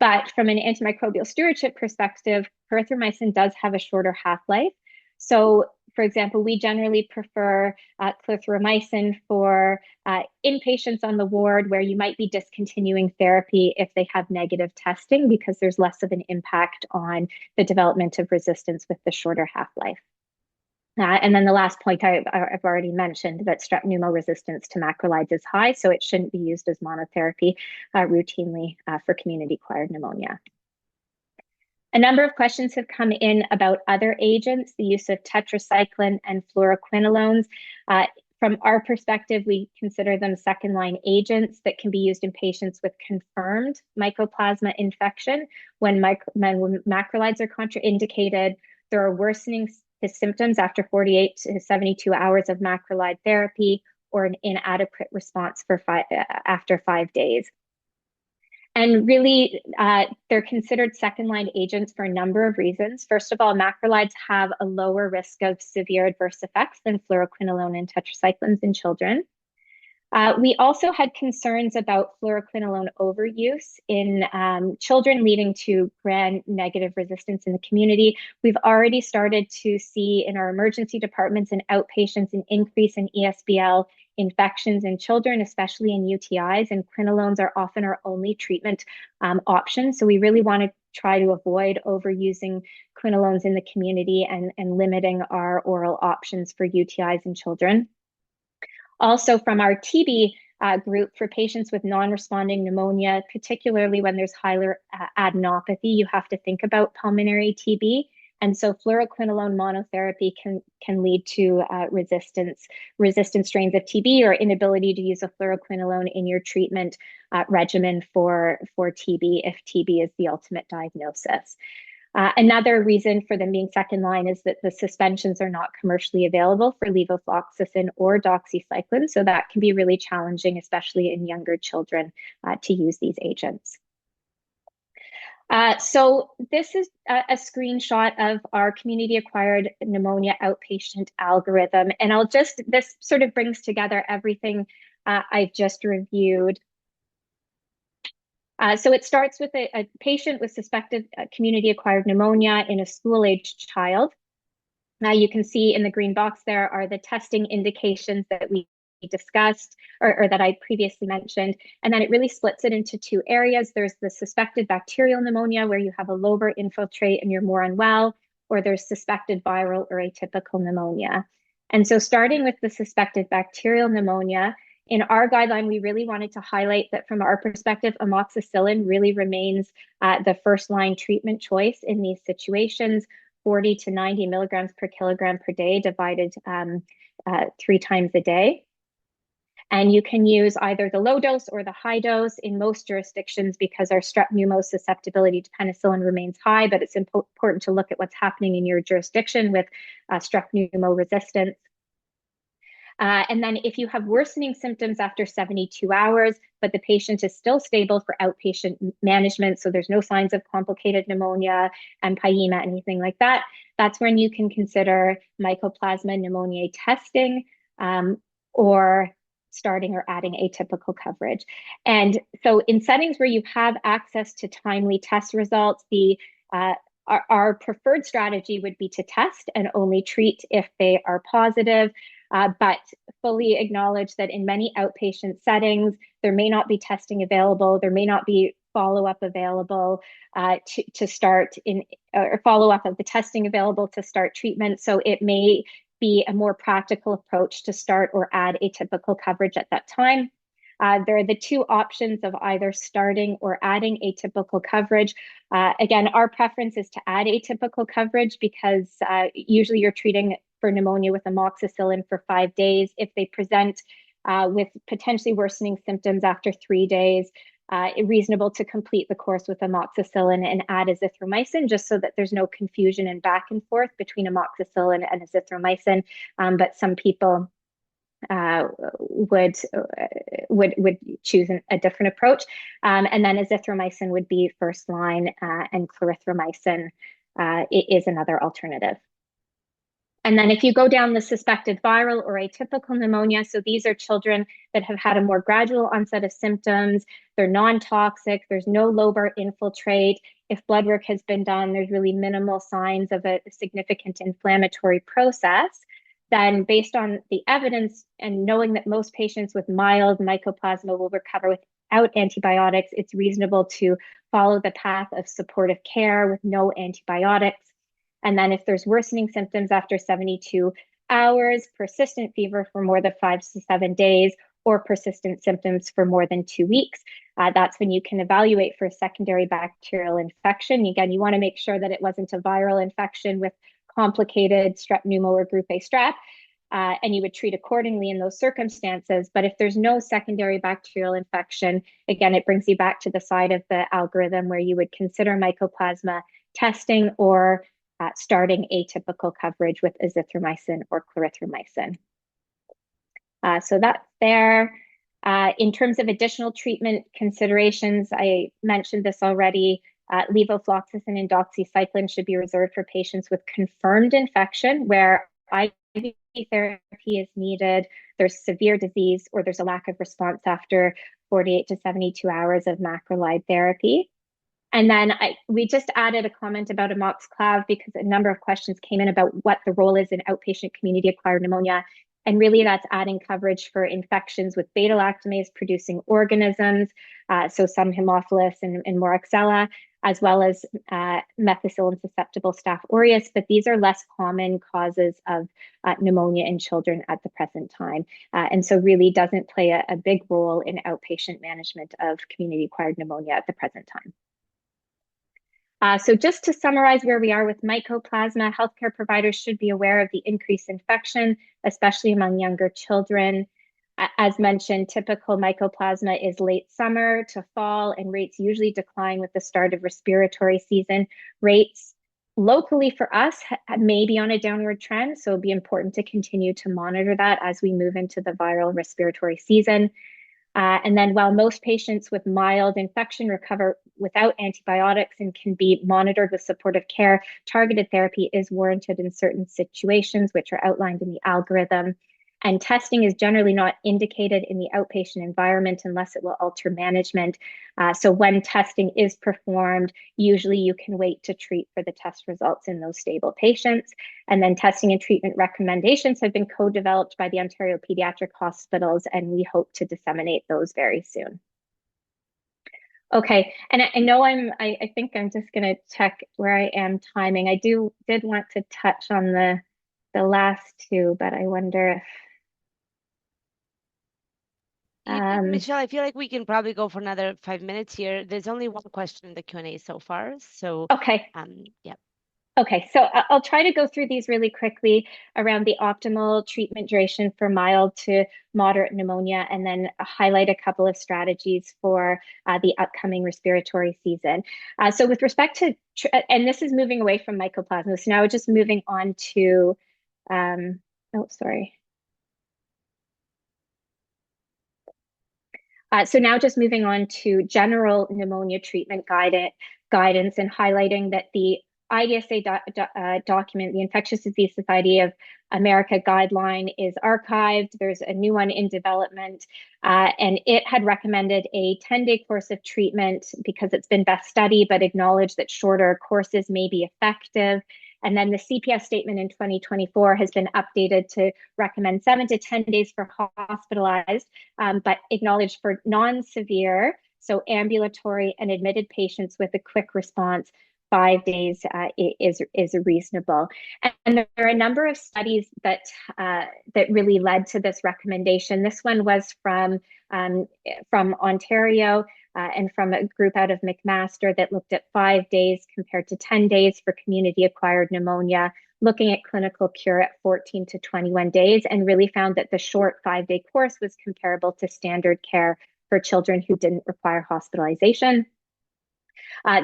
But from an antimicrobial stewardship perspective, clarithromycin does have a shorter half-life. So, for example, we generally prefer clarithromycin for inpatients on the ward where you might be discontinuing therapy if they have negative testing because there's less of an impact on the development of resistance with the shorter half-life. And then the last point I've already mentioned, that strep pneumo resistance to macrolides is high, so it shouldn't be used as monotherapy routinely for community-acquired pneumonia. A number of questions have come in about other agents, the use of tetracycline and fluoroquinolones. From our perspective, we consider them second-line agents that can be used in patients with confirmed Mycoplasma infection. When macrolides are contraindicated, there are worsening symptoms after 48 to 72 hours of macrolide therapy or an inadequate response for after 5 days. And really, they're considered second-line agents for a number of reasons. First of all, macrolides have a lower risk of severe adverse effects than fluoroquinolone and tetracyclines in children. We also had concerns about fluoroquinolone overuse in children, leading to gram-negative resistance in the community. We've already started to see in our emergency departments and outpatients an increase in ESBL infections in children, especially in UTIs, and quinolones are often our only treatment option. So we really want to try to avoid overusing quinolones in the community and limiting our oral options for UTIs in children. Also from our TB group, for patients with non-responding pneumonia, particularly when there's higher adenopathy, you have to think about pulmonary TB. And so fluoroquinolone monotherapy can lead to resistant strains of TB or inability to use a fluoroquinolone in your treatment regimen for TB if TB is the ultimate diagnosis. Another reason for them being second line is that the suspensions are not commercially available for levofloxacin or doxycycline, so that can be really challenging, especially in younger children, to use these agents. So this is a screenshot of our community-acquired pneumonia outpatient algorithm, and this sort of brings together everything I've just reviewed. So it starts with a patient with suspected community-acquired pneumonia in a school-aged child. Now you can see in the green box there are the testing indications that we discussed or that I previously mentioned. And then it really splits it into two areas. There's the suspected bacterial pneumonia where you have a lobar infiltrate and you're more unwell, or there's suspected viral or atypical pneumonia. And so starting with the suspected bacterial pneumonia, in our guideline, we really wanted to highlight that from our perspective, amoxicillin really remains the first line treatment choice in these situations, 40 to 90 milligrams per kilogram per day divided 3 times a day. And you can use either the low dose or the high dose in most jurisdictions because our strep pneumo susceptibility to penicillin remains high, but it's important to look at what's happening in your jurisdiction with strep pneumo resistance. And then if you have worsening symptoms after 72 hours, but the patient is still stable for outpatient management, so there's no signs of complicated pneumonia, empyema, anything like that, that's when you can consider Mycoplasma pneumoniae testing, or starting or adding atypical coverage. And so in settings where you have access to timely test results, our preferred strategy would be to test and only treat if they are positive, but fully acknowledge that in many outpatient settings, there may not be testing available, there may not be follow-up available to start in, or follow-up of the testing available to start treatment. So it may be a more practical approach to start or add atypical coverage at that time. There are the two options of either starting or adding atypical coverage. Again, our preference is to add atypical coverage because usually you're treating for pneumonia with amoxicillin for 5 days. If they present with potentially worsening symptoms after 3 days, reasonable to complete the course with amoxicillin and add azithromycin, just so that there's no confusion and back and forth between amoxicillin and azithromycin. But some people would choose a different approach. And then azithromycin would be first line, and clarithromycin is another alternative. And then if you go down the suspected viral or atypical pneumonia, so these are children that have had a more gradual onset of symptoms, they're non-toxic, there's no lobar infiltrate. If blood work has been done, there's really minimal signs of a significant inflammatory process. Then based on the evidence and knowing that most patients with mild mycoplasma will recover without antibiotics, it's reasonable to follow the path of supportive care with no antibiotics. And then if there's worsening symptoms after 72 hours, persistent fever for more than 5 to 7 days, or persistent symptoms for more than 2 weeks, that's when you can evaluate for a secondary bacterial infection. Again, you want to make sure that it wasn't a viral infection with complicated strep pneumo or group A strep, and you would treat accordingly in those circumstances. But if there's no secondary bacterial infection, again, it brings you back to the side of the algorithm where you would consider Mycoplasma testing or starting atypical coverage with azithromycin or clarithromycin. So that's there. In terms of additional treatment considerations, I mentioned this already. Levofloxacin and doxycycline should be reserved for patients with confirmed infection where IV therapy is needed, there's severe disease, or there's a lack of response after 48 to 72 hours of macrolide therapy. And then we just added a comment about amoxiclav because a number of questions came in about what the role is in outpatient community-acquired pneumonia. And really that's adding coverage for infections with beta-lactamase producing organisms, so some Haemophilus and Moraxella, as well as methicillin susceptible Staph aureus, but these are less common causes of pneumonia in children at the present time. And so really doesn't play a big role in outpatient management of community-acquired pneumonia at the present time. So just to summarize where we are with Mycoplasma, healthcare providers should be aware of the increased infection, especially among younger children. As mentioned, typical Mycoplasma is late summer to fall, and rates usually decline with the start of respiratory season. Rates locally for us may be on a downward trend, so it'll be important to continue to monitor that as we move into the viral respiratory season. And then while most patients with mild infection recover without antibiotics and can be monitored with supportive care, targeted therapy is warranted in certain situations, which are outlined in the algorithm. And testing is generally not indicated in the outpatient environment unless it will alter management. So when testing is performed, usually you can wait to treat for the test results in those stable patients. And then testing and treatment recommendations have been co-developed by the Ontario Paediatric Hospitals, and we hope to disseminate those very soon. Okay, and I know I think I'm just going to check where I am timing. I did want to touch on the last two, but I wonder if Michelle, I feel like we can probably go for another 5 minutes here. There's only one question in the Q&A so far, so okay. Yeah. Okay, so I'll try to go through these really quickly around the optimal treatment duration for mild to moderate pneumonia, and then highlight a couple of strategies for the upcoming respiratory season. So with respect to, and this is moving away from Mycoplasma, so now we're just moving on to, oh, sorry. So now just moving on to general pneumonia treatment guidance and highlighting that the IDSA document, the Infectious Disease Society of America guideline, is archived. There's a new one in development, and it had recommended a 10-day course of treatment because it's been best studied, but acknowledged that shorter courses may be effective. And then the CPS statement in 2024 has been updated to recommend 7 to 10 days for hospitalized, but acknowledged for non-severe, so ambulatory and admitted patients with a quick response, 5 days is reasonable. And there are a number of studies that really led to this recommendation. This one was from Ontario and from a group out of McMaster that looked at 5 days compared to 10 days for community-acquired pneumonia, looking at clinical cure at 14 to 21 days, and really found that the short 5-day course was comparable to standard care for children who didn't require hospitalization.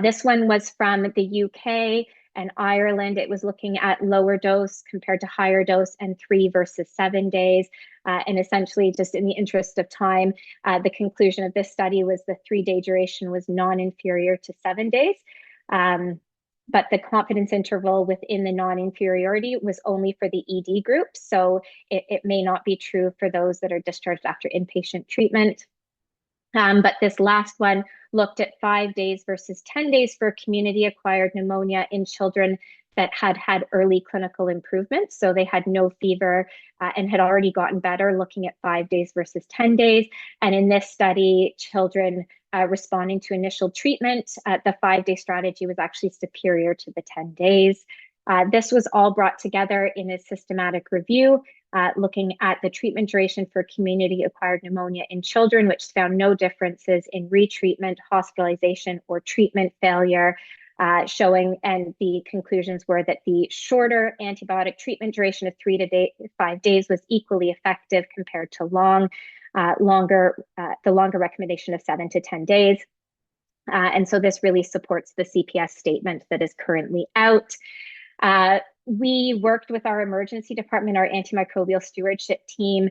This one was from the UK and Ireland. It was looking at lower dose compared to higher dose and 3 versus 7 days. And essentially, just in the interest of time, the conclusion of this study was the 3-day duration was non-inferior to 7 days. But the confidence interval within the non-inferiority was only for the ED group. So it may not be true for those that are discharged after inpatient treatment. But this last one looked at 5 days versus 10 days for community-acquired pneumonia in children that had had early clinical improvement. So they had no fever and had already gotten better, looking at 5 days versus 10 days. And in this study, children responding to initial treatment, the 5-day strategy was actually superior to the 10 days. This was all brought together in a systematic review, looking at the treatment duration for community-acquired pneumonia in children, which found no differences in retreatment, hospitalization, or treatment failure, showing, and the conclusions were that the shorter antibiotic treatment duration of 3 to 5 days was equally effective compared to the longer recommendation of 7 to 10 days. And so this really supports the CPS statement that is currently out. We worked with our emergency department, our antimicrobial stewardship team,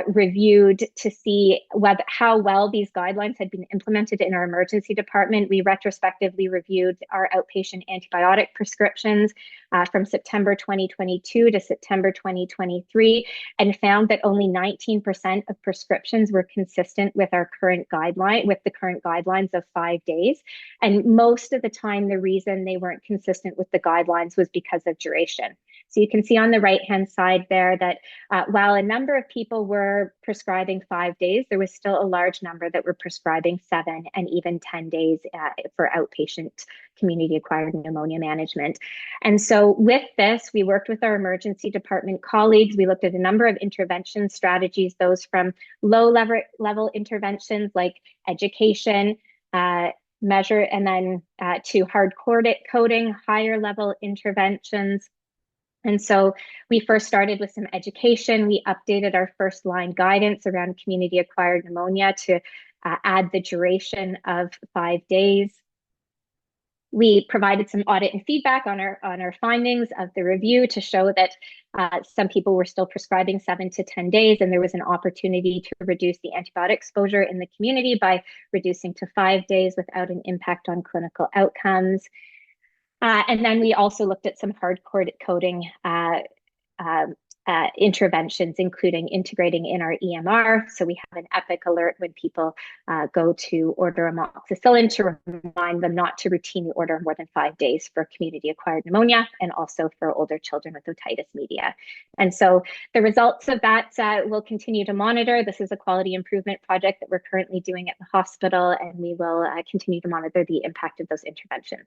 reviewed to see how well these guidelines had been implemented in our emergency department. We retrospectively reviewed our outpatient antibiotic prescriptions from September 2022 to September 2023, and found that only 19% of prescriptions were consistent with our current guideline, with the current guidelines of 5 days. And most of the time, the reason they weren't consistent with the guidelines was because of duration. So you can see on the right-hand side there that while a number of people were prescribing 5 days, there was still a large number that were prescribing 7 and even 10 days for outpatient community-acquired pneumonia management. And so with this, we worked with our emergency department colleagues. We looked at a number of intervention strategies, those from low-level interventions like education, measure, and then to hard coding, higher level interventions. And so we first started with some education. We updated our first line guidance around community-acquired pneumonia to add the duration of 5 days. We provided some audit and feedback on our findings of the review to show that some people were still prescribing 7 to 10 days, and there was an opportunity to reduce the antibiotic exposure in the community by reducing to 5 days without an impact on clinical outcomes. And then we also looked at some hard coding interventions, including integrating in our EMR. So we have an epic alert when people go to order amoxicillin to remind them not to routinely order more than 5 days for community-acquired pneumonia, and also for older children with otitis media. And so the results of that we'll continue to monitor. This is a quality improvement project that we're currently doing at the hospital, and we will continue to monitor the impact of those interventions.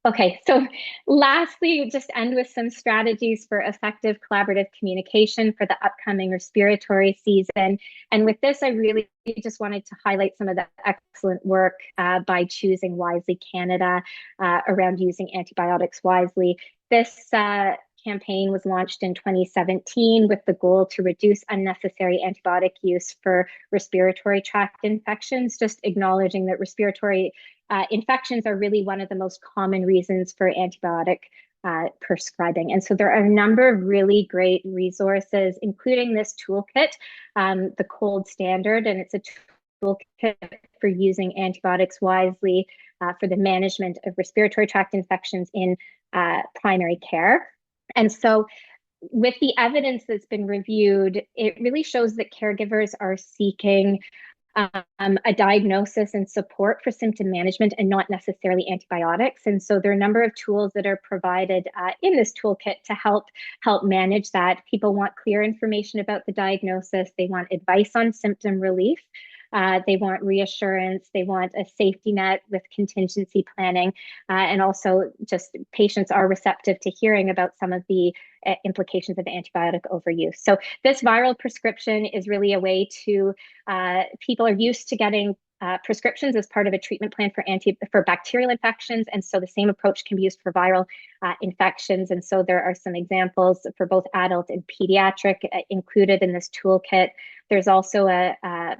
Okay, so lastly, just end with some strategies for effective collaborative communication for the upcoming respiratory season. And with this, I really just wanted to highlight some of the excellent work by Choosing Wisely Canada around using antibiotics wisely. This campaign was launched in 2017 with the goal to reduce unnecessary antibiotic use for respiratory tract infections, just acknowledging that respiratory infections are really one of the most common reasons for antibiotic prescribing. And so there are a number of really great resources, including this toolkit, the Cold Standard, and it's a toolkit for using antibiotics wisely for the management of respiratory tract infections in primary care. And so with the evidence that's been reviewed, it really shows that caregivers are seeking a diagnosis and support for symptom management and not necessarily antibiotics. And so there are a number of tools that are provided in this toolkit to help manage that. People want clear information about the diagnosis. They want advice on symptom relief. They want reassurance. They want a safety net with contingency planning. And also just patients are receptive to hearing about some of the implications of antibiotic overuse. So this viral prescription is really a way to, people are used to getting prescriptions as part of a treatment plan for bacterial infections. And so the same approach can be used for viral infections. And so there are some examples for both adult and pediatric included in this toolkit. There's also a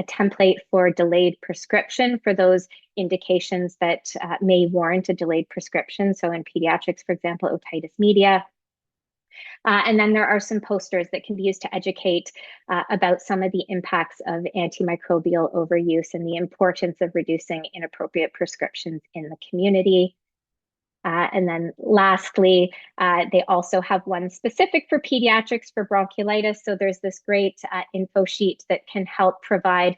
template for delayed prescription for those indications that may warrant a delayed prescription. So in pediatrics, for example, otitis media. And then there are some posters that can be used to educate about some of the impacts of antimicrobial overuse and the importance of reducing inappropriate prescriptions in the community. And then lastly, they also have one specific for pediatrics for bronchiolitis. So there's this great info sheet that can help provide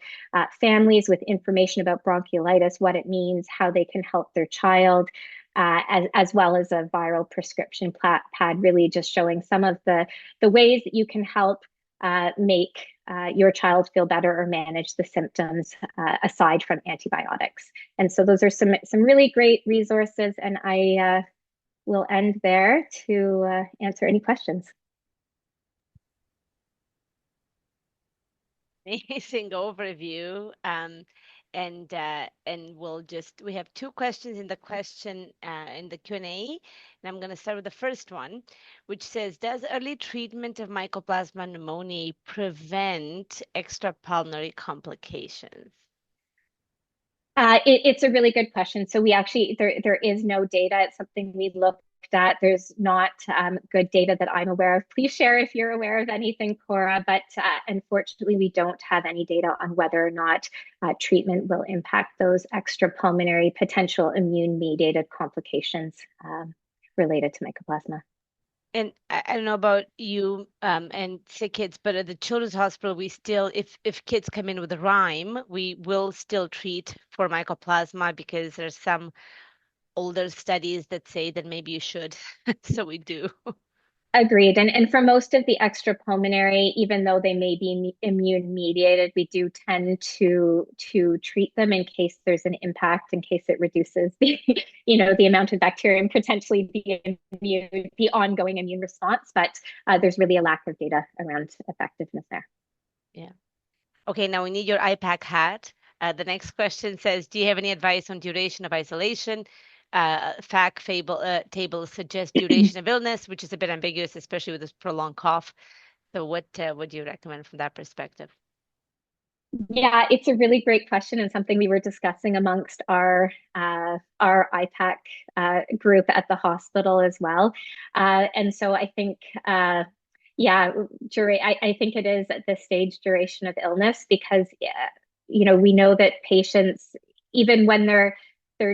families with information about bronchiolitis, what it means, how they can help their child, as well as a viral prescription pad, really just showing some of the ways that you can help make your child feel better or manage the symptoms aside from antibiotics. And so those are some really great resources, and I will end there to answer any questions. Amazing overview. And we have two questions in the Q&A, and I'm going to start with the first one, which says, does early treatment of Mycoplasma pneumoniae prevent extrapulmonary complications? It's a really good question. So we actually, there is no data. It's something we looked at. There's not good data that I'm aware of. Please share if you're aware of anything, Cora, but unfortunately, we don't have any data on whether or not treatment will impact those extrapulmonary potential immune-mediated complications related to Mycoplasma. And I don't know about you and sick kids, but at the Children's Hospital, we still, if kids come in with a Lyme, we will still treat for Mycoplasma because there's some older studies that say that maybe you should. So we do. Agreed. And for most of the extrapulmonary, even though they may be immune mediated, we do tend to treat them in case there's an impact, in case it reduces the, the amount of bacteria and potentially the ongoing immune response. But there's really a lack of data around effectiveness there. Yeah. Okay, now we need your IPAC hat. The next question says, do you have any advice on duration of isolation? FAC table suggests duration of illness, which is a bit ambiguous, especially with this prolonged cough. So what do you recommend from that perspective? Yeah, it's a really great question and something we were discussing amongst our IPAC group at the hospital as well. And so I think, I think it is at this stage duration of illness because, we know that patients, even when they're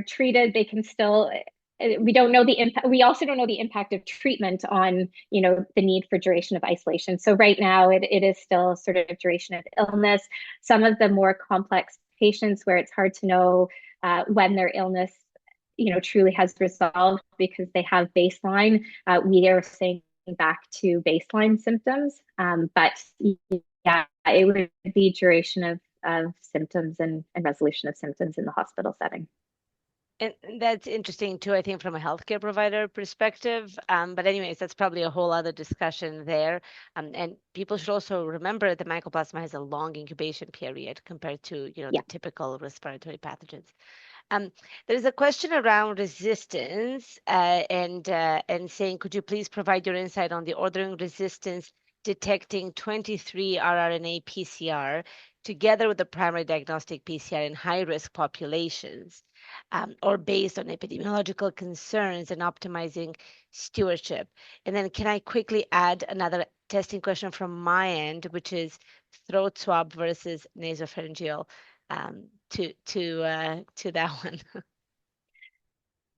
treated, they can still, we don't know the impact. We also don't know the impact of treatment on, the need for duration of isolation. So right now it is still sort of duration of illness. Some of the more complex patients where it's hard to know when their illness, truly has resolved because they have baseline, we are saying back to baseline symptoms. But yeah, it would be duration of symptoms and resolution of symptoms in the hospital setting. And that's interesting too, I think, from a healthcare provider perspective. But anyways, that's probably a whole other discussion there. And people should also remember that Mycoplasma has a long incubation period compared to, the typical respiratory pathogens. There's a question around resistance and saying, could you please provide your insight on the ordering resistance detecting 23 rRNA PCR together with the primary diagnostic PCR in high-risk populations? or based on epidemiological concerns and optimizing stewardship? And then can I quickly add another testing question from my end, which is throat swab versus nasopharyngeal, to that one.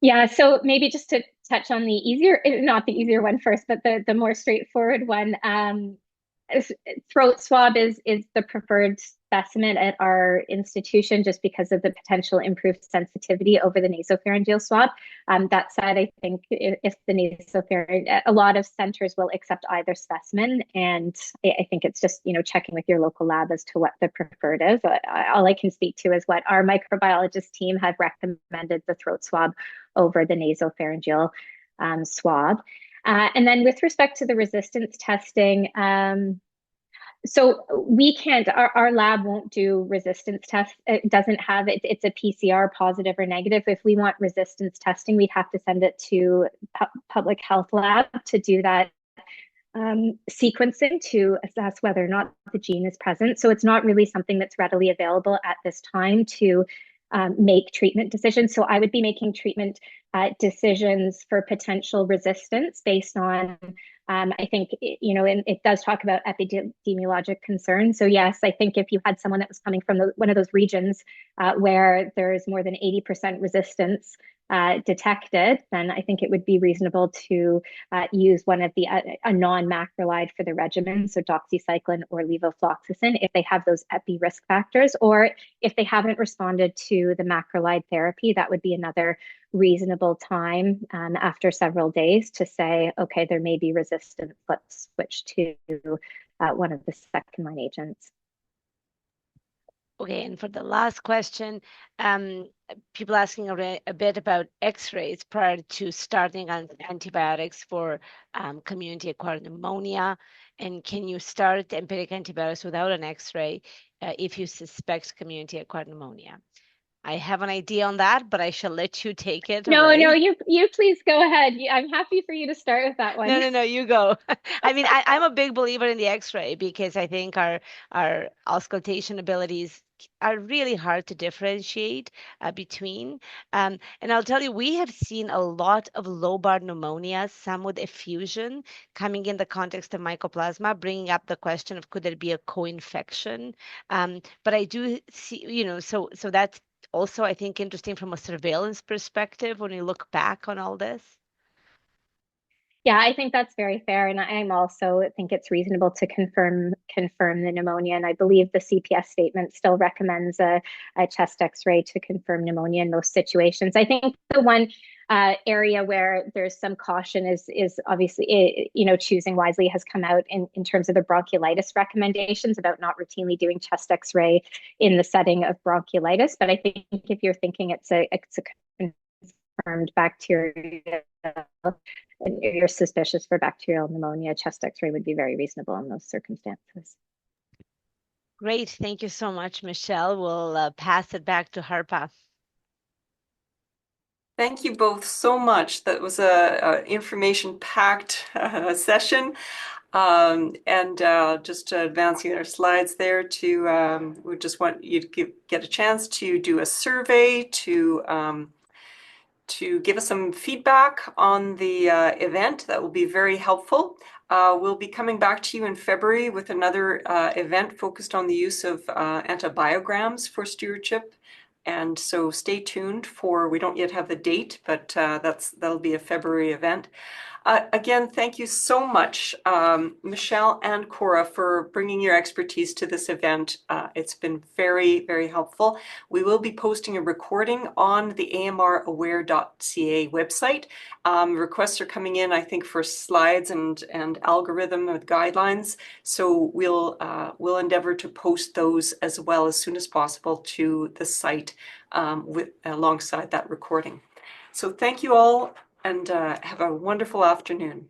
Yeah, so maybe just to touch on the easier, not the easier one first, but the more straightforward one. Throat swab is the preferred specimen at our institution just because of the potential improved sensitivity over the nasopharyngeal swab. That said, I think if the nasopharyngeal, a lot of centers will accept either specimen, and I think it's just checking with your local lab as to what the preferred is. All I can speak to is what our microbiologist team have recommended the throat swab over the nasopharyngeal swab. And then with respect to the resistance testing, so we can't, our lab won't do resistance tests. It doesn't have it. It's a PCR positive or negative. If we want resistance testing, we'd have to send it to public health lab to do that sequencing to assess whether or not the gene is present. So it's not really something that's readily available at this time to make treatment decisions. So I would be making treatment decisions for potential resistance based on, I think, it does talk about epidemiologic concerns. So yes, I think if you had someone that was coming from one of those regions where there's more than 80% resistance detected, then I think it would be reasonable to use one of a non-macrolide for the regimen, so doxycycline or levofloxacin, if they have those epi risk factors, or if they haven't responded to the macrolide therapy, that would be another reasonable time after several days to say, okay, there may be resistance, let's switch to one of the second line agents. Okay, and for the last question, people asking a bit about X-rays prior to starting on antibiotics for community-acquired pneumonia, and can you start empiric antibiotics without an X-ray if you suspect community-acquired pneumonia? I have an idea on that, but I shall let you take it away. No, you please go ahead. I'm happy for you to start with that one. No, you go. I mean, I'm a big believer in the X-ray because I think our auscultation abilities are really hard to differentiate between. And I'll tell you, we have seen a lot of lobar pneumonia, some with effusion, coming in the context of Mycoplasma, bringing up the question of could there be a co-infection. But I do see, so that's also, I think, interesting from a surveillance perspective when you look back on all this. Yeah, I think that's very fair, and I'm also think it's reasonable to confirm the pneumonia. And I believe the CPS statement still recommends a chest X-ray to confirm pneumonia in most situations. I think the one area where there's some caution is obviously choosing wisely has come out in terms of the bronchiolitis recommendations about not routinely doing chest X-ray in the setting of bronchiolitis. But I think if you're thinking it's a confirmed bacteria and you're suspicious for bacterial pneumonia, chest X-ray would be very reasonable in those circumstances. Great. Thank you so much, Michelle. We'll pass it back to Harpa. Thank you both so much. That was a information-packed session. And just advancing our slides there we just want you to get a chance to do a survey to give us some feedback on the event. That will be very helpful. We'll be coming back to you in February with another event focused on the use of antibiograms for stewardship. And so stay tuned we don't yet have the date, but that'll be a February event. Again, thank you so much, Michelle and Cora, for bringing your expertise to this event. It's been very, very helpful. We will be posting a recording on the amraware.ca website. Requests are coming in, I think, for slides and algorithm with guidelines. So we'll endeavor to post those as well as soon as possible to the site alongside that recording. So thank you all, and have a wonderful afternoon.